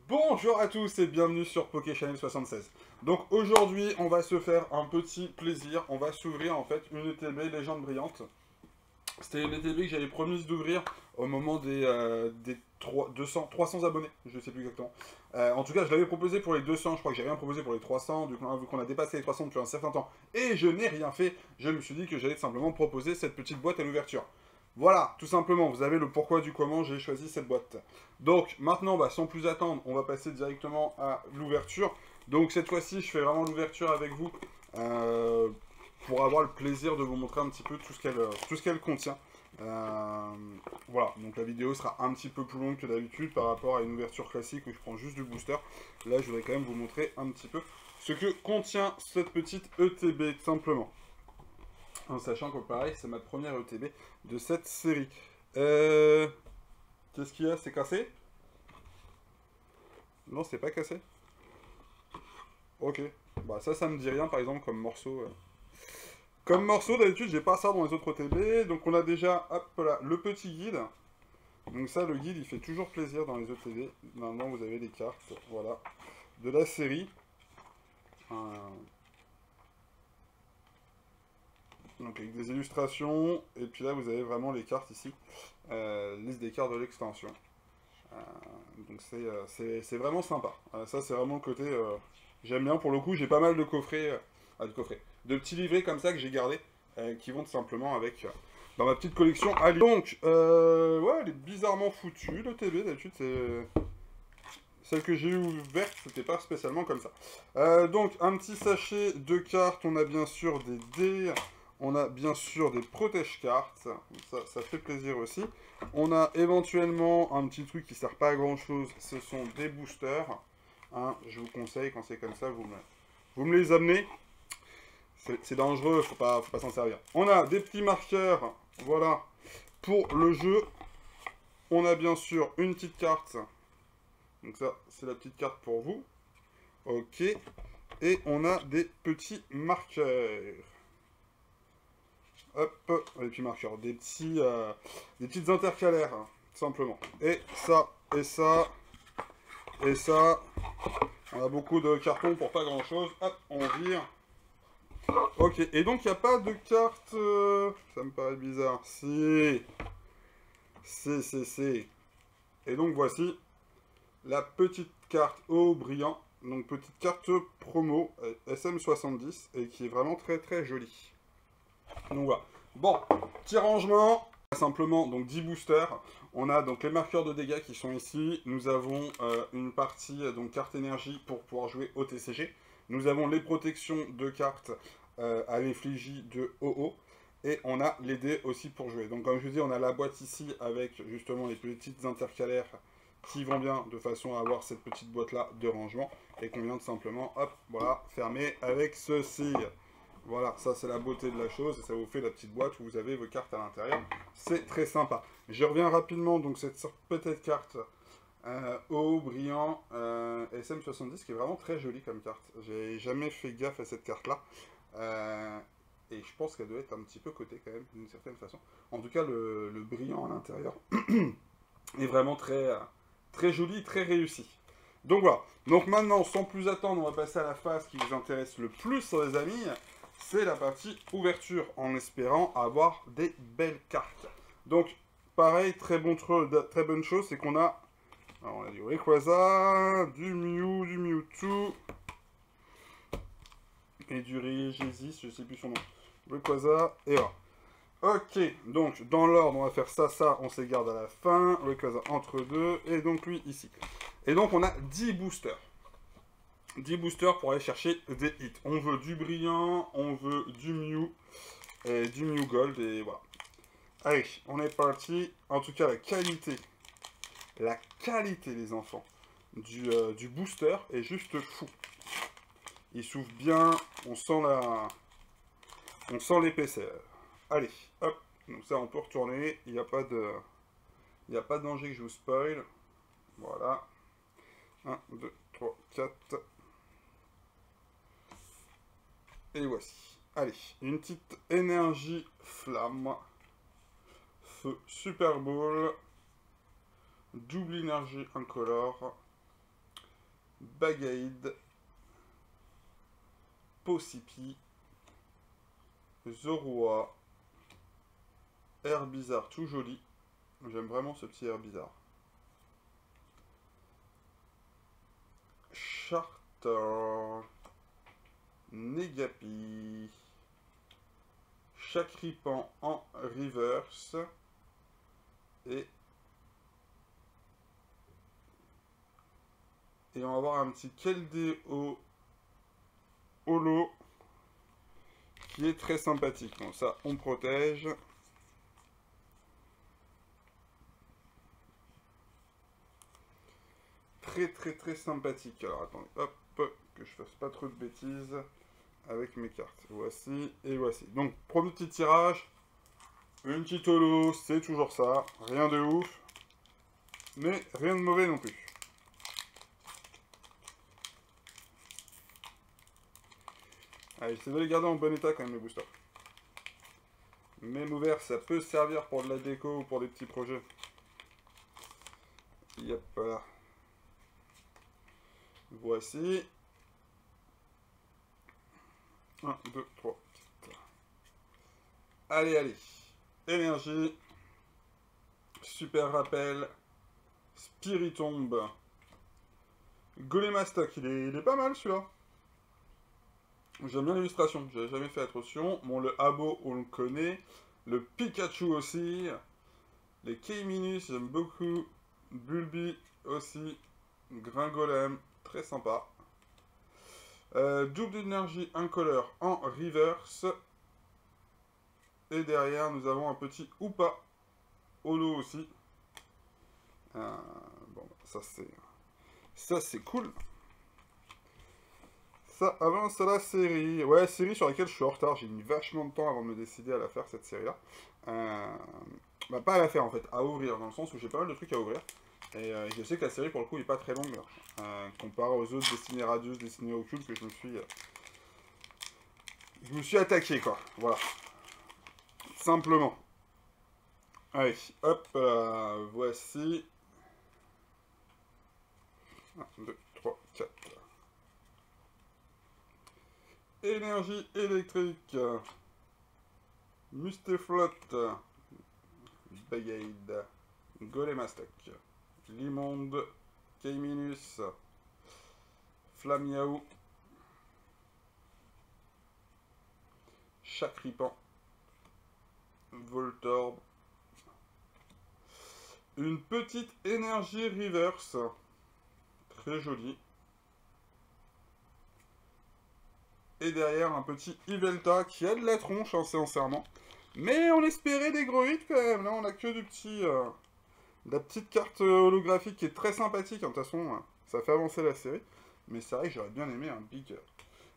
Bonjour à tous et bienvenue sur PokéChannel 76. Donc aujourd'hui, on va se faire un petit plaisir. On va s'ouvrir en fait une ETB Légende Brillante. C'était une ETB que j'avais promise d'ouvrir au moment des 300 abonnés, je sais plus exactement. En tout cas, je l'avais proposé pour les 200, je crois que j'ai rien proposé pour les 300, du coup, vu qu'on a dépassé les 300 depuis un certain temps, et je n'ai rien fait, je me suis dit que j'allais simplement proposer cette petite boîte à l'ouverture. Voilà, tout simplement, vous avez le pourquoi du comment j'ai choisi cette boîte. Donc maintenant, sans plus attendre, on va passer directement à l'ouverture. Donc cette fois-ci, je fais vraiment l'ouverture avec vous euh, pour avoir le plaisir de vous montrer un petit peu tout ce qu'elle contient. Euh, voilà, donc la vidéo sera un petit peu plus longue que d'habitude par rapport à une ouverture classique où je prends juste du booster. Là, je voudrais quand même vous montrer un petit peu ce que contient cette petite ETB, tout simplement. En sachant que pareil, c'est ma première ETB de cette série. Qu'est-ce qu'il y a? C'est cassé? Non, c'est pas cassé. Ok. Bah ça me dit rien par exemple comme morceau. Comme morceau, d'habitude, j'ai pas ça dans les autres ETB. Donc on a déjà, hop là, le petit guide. Donc ça, le guide, il fait toujours plaisir dans les ETB. Maintenant, vous avez les cartes, voilà, de la série. Euh, Donc avec des illustrations. Et puis là, vous avez vraiment les cartes ici. Liste des cartes de l'extension. Euh, donc c'est vraiment sympa. Ça, c'est vraiment le côté... j'aime bien, pour le coup, j'ai pas mal de coffrets... de petits livrets comme ça que j'ai gardés. Qui vont tout simplement avec... dans ma petite collection. Allez. Donc, ouais, elle est bizarrement foutue, le TB. D'habitude, c'est... Celle que j'ai ouverte, c'était pas spécialement comme ça. Donc, un petit sachet de cartes. On a bien sûr des dés. On a bien sûr des protège-cartes. Ça fait plaisir aussi. On a éventuellement un petit truc qui sert pas à grand chose. Ce sont des boosters. Hein, je vous conseille, quand c'est comme ça, vous me les amenez. C'est dangereux, faut pas s'en servir. On a des petits marqueurs. Voilà. Pour le jeu. On a bien sûr une petite carte. Donc ça, c'est la petite carte pour vous. Ok. Et on a des petits marqueurs. Hop, des petits marqueurs. Des petites intercalaires, hein, tout simplement. Et ça, et ça, et ça. On a beaucoup de cartons pour pas grand chose. Hop, on vire. Ok, et donc il n'y a pas de carte... ça me paraît bizarre. Si. Si. Et donc voici la petite carte au brillant. Donc petite carte promo SM70 et qui est vraiment très très jolie. Donc voilà. Bon, petit rangement. Simplement donc 10 boosters. On a donc les marqueurs de dégâts qui sont ici. Nous avons une partie donc carte énergie pour pouvoir jouer au TCG. Nous avons les protections de cartes à l'effigie de OO. Et on a les dés aussi pour jouer. Donc comme je vous dis, on a la boîte ici avec justement les petites intercalaires qui vont bien de façon à avoir cette petite boîte là de rangement. Et qu'on vient tout simplement, hop, voilà, fermer avec ceci. Voilà, ça c'est la beauté de la chose, et ça vous fait la petite boîte où vous avez vos cartes à l'intérieur. C'est très sympa. Je reviens rapidement, donc cette petite carte au brillant SM70, qui est vraiment très jolie comme carte. J'ai jamais fait gaffe à cette carte-là. Et je pense qu'elle doit être un petit peu cotée quand même, d'une certaine façon. En tout cas, le brillant à l'intérieur est vraiment très joli, très réussi. Donc voilà. Donc maintenant, sans plus attendre, on va passer à la phase qui vous intéresse le plus, les amis. C'est la partie ouverture, en espérant avoir des belles cartes. Donc, pareil, très bonne chose, c'est qu'on a... Alors, on a du Rayquaza, du Mew, du Mewtwo, et du Regis, je sais plus son nom. Rayquaza, et voilà. Ok, donc dans l'ordre, on va faire ça, on se les garde à la fin. Rayquaza entre deux, et donc lui ici. Et donc on a 10 boosters. 10 boosters pour aller chercher des hits. On veut du brillant, on veut du Mew, et du Mew Gold, et voilà. Allez, on est parti. En tout cas, la qualité les enfants, du booster est juste fou. Il s'ouvre bien, on sent l'épaisseur. Allez, hop, donc ça on peut retourner, il n'y a pas de danger que je vous spoil. Voilà. 1, 2, 3, 4. Et voici. Allez, une petite énergie flamme. Feu Super Ball. Double énergie incolore. Bagaïd, Possipi, Zorua, Herbizarre tout joli. J'aime vraiment ce petit Herbizarre. Charter, Negapi, Chakripan en reverse et on va avoir un petit Keldeo holo qui est très sympathique. Bon, ça, on protège. Très sympathique. Alors, attendez, hop, que je fasse pas trop de bêtises avec mes cartes. Voici et voici. Donc, premier petit tirage. Une petite holo, c'est toujours ça. Rien de ouf. Mais rien de mauvais non plus. Allez, j'essaie de les garder en bon état quand même, le booster. Même ouvert, ça peut servir pour de la déco ou pour des petits projets. Yep, voilà. Voici. 1, 2, 3, 4. Allez. Énergie. Super rappel. Spiritombe. Golemastok, il est pas mal celui-là. J'aime bien l'illustration, j'avais jamais fait attention. Bon, le Abo, on le connaît. Le Pikachu aussi. Les K-Minus, j'aime beaucoup. Bulby aussi. Gringolem, très sympa. Double d'énergie incolore en reverse. Et derrière, nous avons un petit Hoopa holo aussi. Bon, ça c'est cool. Ça avance à la série. Ouais, série sur laquelle je suis en retard. J'ai mis vachement de temps avant de me décider à la faire, cette série-là. Bah, pas à la faire, en fait, à ouvrir, dans le sens où j'ai pas mal de trucs à ouvrir. Et je sais que la série, pour le coup, est pas très longue, comparé aux autres Destinées Radius, Destinées Occultes, que je me suis attaqué, quoi. Voilà. Simplement. Allez, hop, voici. 1, 2, 3, 4. Énergie électrique. Mustaflotte. Bagaïd. Golemastok. Limonde. K-Minus. Flamiaou. Chakripan. Voltorb. Une petite énergie reverse. Très jolie. Et derrière, un petit Yveltal qui a de la tronche, hein, sincèrement. Mais on espérait des gros hits quand même. Là, on a que du petit... de la petite carte holographique qui est très sympathique. De toute façon, ça fait avancer la série. Mais c'est vrai que j'aurais bien aimé un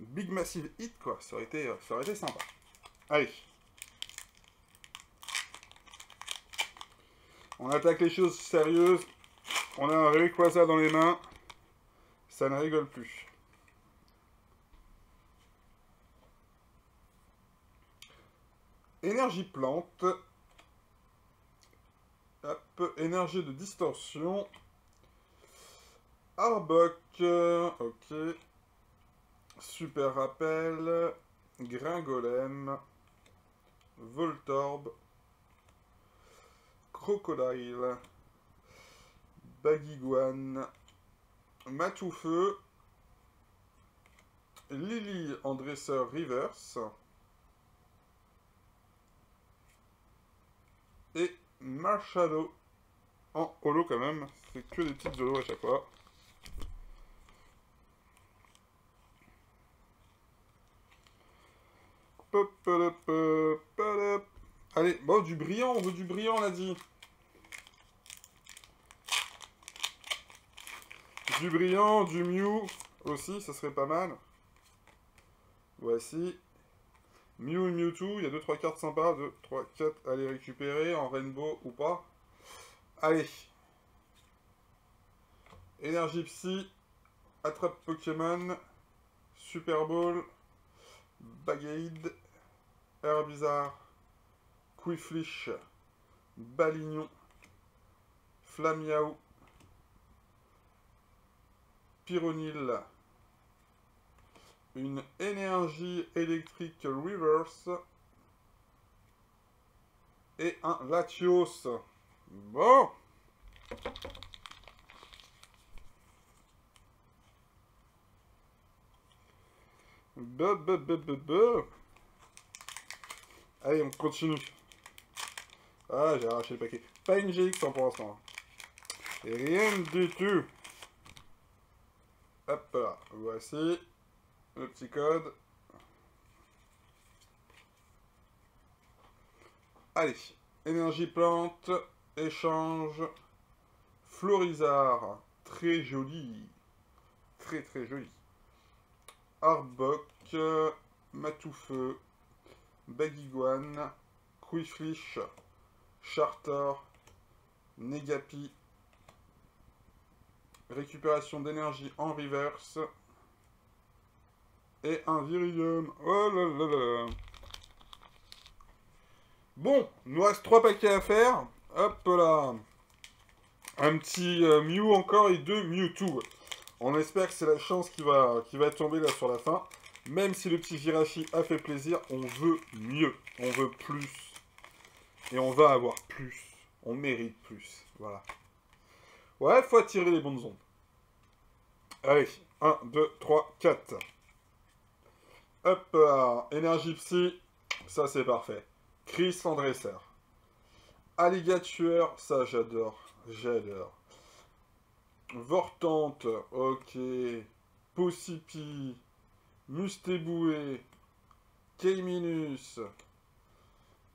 big massive hit, quoi. Ça aurait été sympa. Allez. On attaque les choses sérieuses. On a un Rayquaza dans les mains. Ça ne rigole plus. Énergie plante. Hop, énergie de distorsion. Arbok. Ok. Super rappel. Gringolem. Voltorb. Crocodile. Baguiguane. Matoufeu. Lily en dresseur reverse. Et Marshadow en holo quand même. C'est que des petites holos à chaque fois. Allez, bon, du brillant, on veut du brillant, on a dit. Du brillant, du Mew aussi, ça serait pas mal. Voici. Mew et Mewtwo, il y a 2-3 cartes sympas, 2, 3, 4 à les récupérer, en Rainbow ou pas. Allez. Énergie Psy, Attrape Pokémon, Super Ball, Bagaïd, Herbizarre, Quiflish, Balignon, Flamiaou, Pyronil. Une énergie électrique reverse. Et un Latios. Bon. Allez, on continue. Ah, j'ai arraché le paquet. Pas une GX pour l'instant. Et rien du tout. Hop là. Voici le petit code. Allez. Énergie plante. Échange. Florizard. Très joli. Très très joli. Arbok. Matoufeu. Bagiguan. Quiflish. Charter. Negapi. Récupération d'énergie en reverse. Et un Viridium. Oh là là là. Bon, il nous reste 3 paquets à faire. Hop là. Un petit Mew encore et 2 Mewtwo. On espère que c'est la chance qui va tomber là sur la fin. Même si le petit Jirachi a fait plaisir, on veut mieux. On veut plus. Et on va avoir plus. On mérite plus. Voilà. Ouais, faut attirer les bonnes ondes. Allez, 1, 2, 3, 4. Hop là, énergie psy, ça c'est parfait. Chris en dresseur. Alligator, ça j'adore, j'adore. Vortante, ok. Possipi, Mustéboué, Keiminus,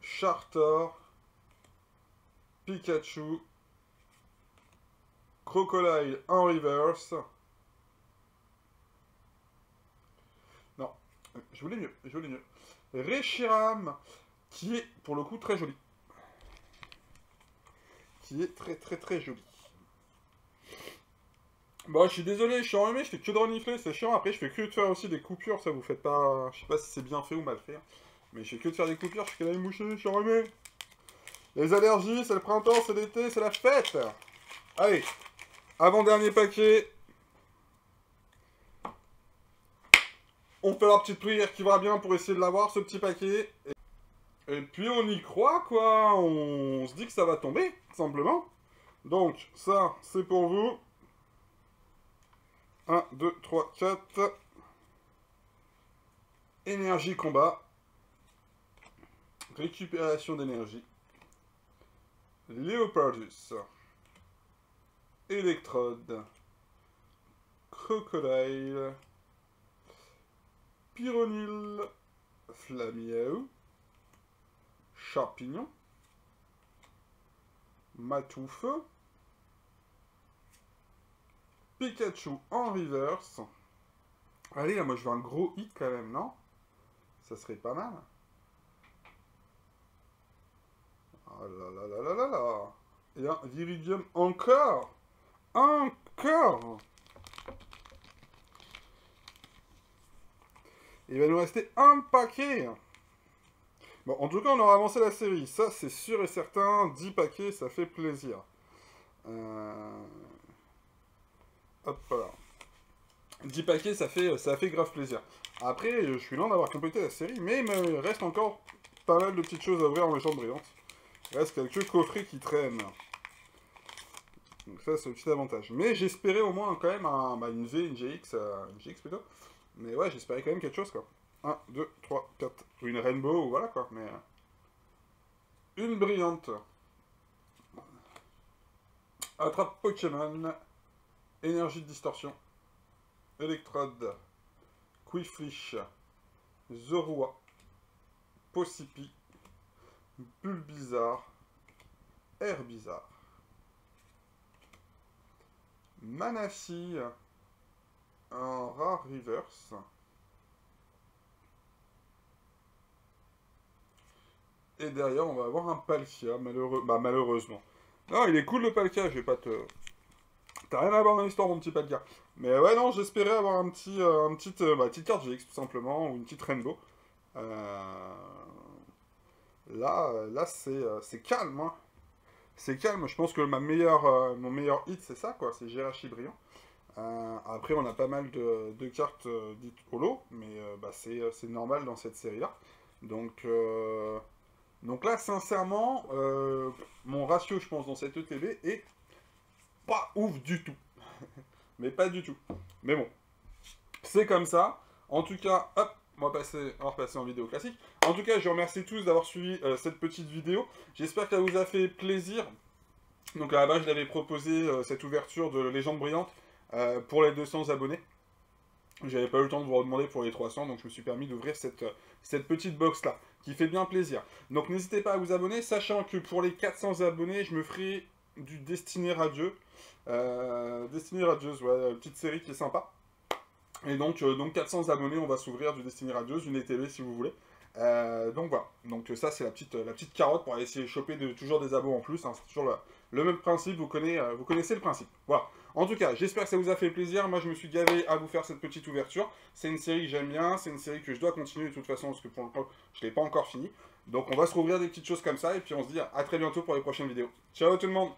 Chartor, Pikachu, Crocodile en reverse. Non, je voulais mieux, je voulais mieux. Reshiram, qui est pour le coup très joli. Qui est très très très joli. Bon, je suis désolé, je suis enrhumé, je fais que de renifler, c'est chiant. Après, je fais que de faire aussi des coupures, ça vous fait pas... Je sais pas si c'est bien fait ou mal fait. Mais je fais que de faire des coupures, je suis qu'à la moucher, je suis enrhumé. Les allergies, c'est le printemps, c'est l'été, c'est la fête. Allez, avant-dernier paquet. On fait la petite prière qui va bien pour essayer de l'avoir, ce petit paquet. Et puis on y croit, quoi. On se dit que ça va tomber, tout simplement. Donc, ça, c'est pour vous. 1, 2, 3, 4. Énergie combat. Récupération d'énergie. Léopardus. Électrode. Crocodile. Pyronil. Flamiau. Champignon. Matoufeu. Pikachu en reverse. Allez, là, moi je veux un gros hit quand même, non? Ça serait pas mal. Oh là là là là là là. Et un Viridium encore. Encore. Il va nous rester un paquet. Bon, en tout cas, on aura avancé la série. Ça, c'est sûr et certain. 10 paquets, ça fait plaisir. Hop là. 10 paquets, ça fait grave plaisir. Après, je suis loin d'avoir complété la série, mais il me reste encore pas mal de petites choses à ouvrir en légende brillante. Il reste quelques coffrets qui traînent. Donc ça, c'est le petit avantage. Mais j'espérais au moins quand même une V, une GX, une GX plutôt. Mais ouais, j'espérais quand même quelque chose, quoi. 1, 2, 3, 4. Une Rainbow, voilà, quoi. Mais une brillante. Attrape Pokémon. Énergie de distorsion. Électrode. Quiflish. Zorua. Possipi. Bulbizarre. Herbizarre. Manaphy. Un rare reverse. Et derrière, on va avoir un Palkia, malheureusement. Non, il est cool le Palkia, je vais pas te... T'as rien à voir dans l'histoire, mon petit Palkia. Mais ouais, non, j'espérais avoir petite carte GX, tout simplement, ou une petite Rainbow. Là c'est calme, hein. C'est calme, je pense que mon meilleur hit, c'est ça, quoi, c'est Jirachi brillant. Après, on a pas mal de cartes dites holo, mais bah, c'est normal dans cette série-là. Donc là, sincèrement, mon ratio, je pense, dans cette ETB est pas ouf du tout. Mais pas du tout. Mais bon, c'est comme ça. En tout cas, hop, on va repasser en vidéo classique. En tout cas, je remercie tous d'avoir suivi cette petite vidéo. J'espère qu'elle vous a fait plaisir. Donc à la base, je l'avais proposé, cette ouverture de Légende Brillante, pour les 200 abonnés. J'avais pas eu le temps de vous redemander pour les 300, donc je me suis permis d'ouvrir cette petite box-là, qui fait bien plaisir. Donc n'hésitez pas à vous abonner, sachant que pour les 400 abonnés, je me ferai du Destiné Radieux. Destiné Radieuse, ouais, petite série qui est sympa. Et donc 400 abonnés, on va s'ouvrir du Destiné Radieuse, une ETB si vous voulez. Donc voilà, donc ça c'est la petite carotte pour aller essayer de choper toujours des abos en plus, hein. C'est toujours le même principe, vous connaissez le principe. Voilà, en tout cas, j'espère que ça vous a fait plaisir, moi je me suis gavé à vous faire cette petite ouverture, c'est une série que j'aime bien, c'est une série que je dois continuer de toute façon, parce que pour le coup, je ne l'ai pas encore fini. Donc on va se rouvrir des petites choses comme ça, et puis on se dit à très bientôt pour les prochaines vidéos. Ciao tout le monde!